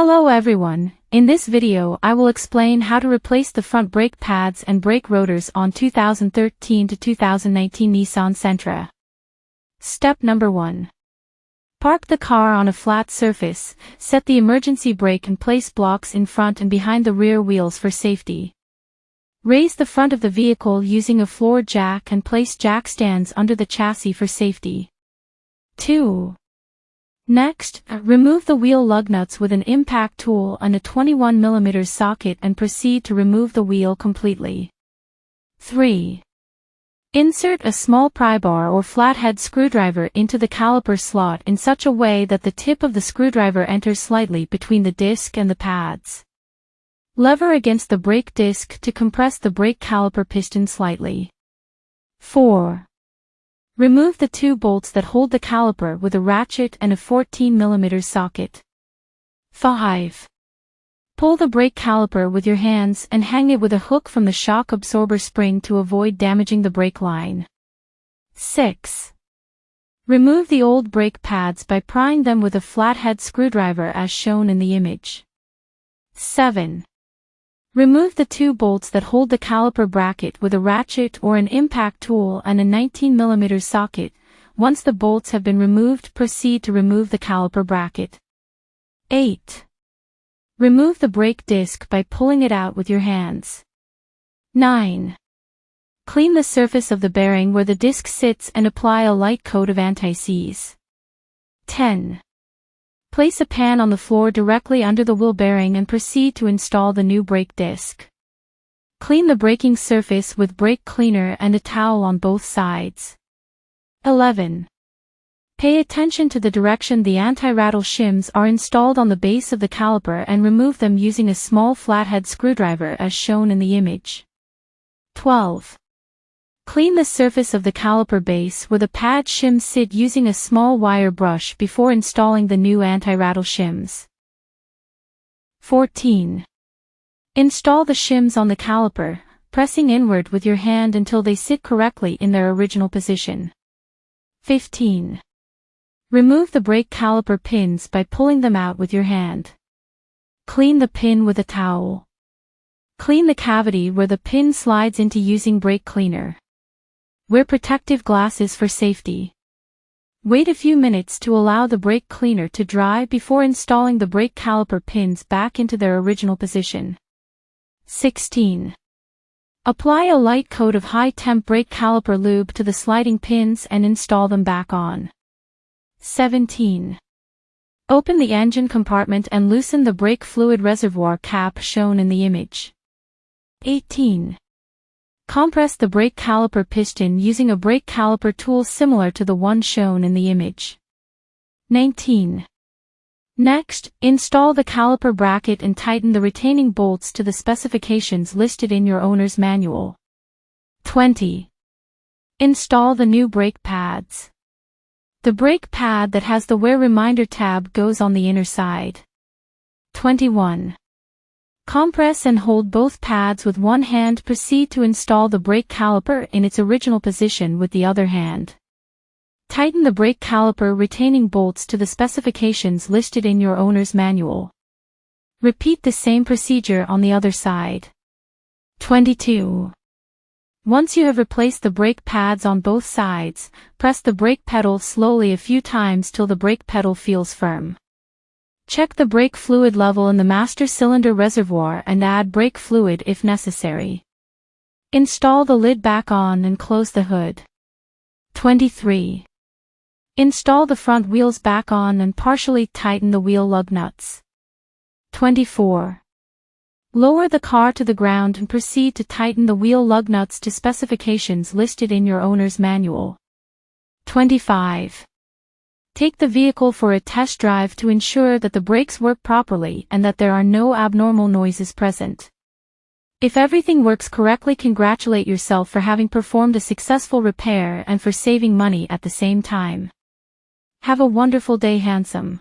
Hello everyone, in this video I will explain how to replace the front brake pads and brake rotors on 2013 to 2019 Nissan Sentra. Step number 1. Park the car on a flat surface, set the emergency brake and place blocks in front and behind the rear wheels for safety. Raise the front of the vehicle using a floor jack and place jack stands under the chassis for safety. 2. Next, remove the wheel lug nuts with an impact tool and a 21 mm socket and proceed to remove the wheel completely. 3. Insert a small pry bar or flathead screwdriver into the caliper slot in such a way that the tip of the screwdriver enters slightly between the disc and the pads. Lever against the brake disc to compress the brake caliper piston slightly. 4. Remove the 2 bolts that hold the caliper with a ratchet and a 14 mm socket. 5. Pull the brake caliper with your hands and hang it with a hook from the shock absorber spring to avoid damaging the brake line. 6. Remove the old brake pads by prying them with a flathead screwdriver as shown in the image. 7. Remove the 2 bolts that hold the caliper bracket with a ratchet or an impact tool and a 19 mm socket. Once the bolts have been removed, proceed to remove the caliper bracket. 8. Remove the brake disc by pulling it out with your hands. 9. Clean the surface of the bearing where the disc sits and apply a light coat of anti-seize. 10. Place a pan on the floor directly under the wheel bearing and proceed to install the new brake disc. Clean the braking surface with brake cleaner and a towel on both sides. 11. Pay attention to the direction the anti-rattle shims are installed on the base of the caliper and remove them using a small flathead screwdriver as shown in the image. 12. Clean the surface of the caliper base where the pad shims sit using a small wire brush before installing the new anti-rattle shims. 14. Install the shims on the caliper, pressing inward with your hand until they sit correctly in their original position. 15. Remove the brake caliper pins by pulling them out with your hand. Clean the pin with a towel. Clean the cavity where the pin slides into using brake cleaner. Wear protective glasses for safety. Wait a few minutes to allow the brake cleaner to dry before installing the brake caliper pins back into their original position. 16. Apply a light coat of high-temp brake caliper lube to the sliding pins and install them back on. 17. Open the engine compartment and loosen the brake fluid reservoir cap shown in the image. 18. Compress the brake caliper piston using a brake caliper tool similar to the one shown in the image. 19. Next, install the caliper bracket and tighten the retaining bolts to the specifications listed in your owner's manual. 20. Install the new brake pads. The brake pad that has the wear reminder tab goes on the inner side. 21. Compress and hold both pads with one hand. Proceed to install the brake caliper in its original position with the other hand. Tighten the brake caliper retaining bolts to the specifications listed in your owner's manual. Repeat the same procedure on the other side. 22. Once you have replaced the brake pads on both sides, press the brake pedal slowly a few times till the brake pedal feels firm. Check the brake fluid level in the master cylinder reservoir and add brake fluid if necessary. Install the lid back on and close the hood. 23. Install the front wheels back on and partially tighten the wheel lug nuts. 24. Lower the car to the ground and proceed to tighten the wheel lug nuts to specifications listed in your owner's manual. 25. Take the vehicle for a test drive to ensure that the brakes work properly and that there are no abnormal noises present. If everything works correctly, congratulate yourself for having performed a successful repair and for saving money at the same time. Have a wonderful day, handsome.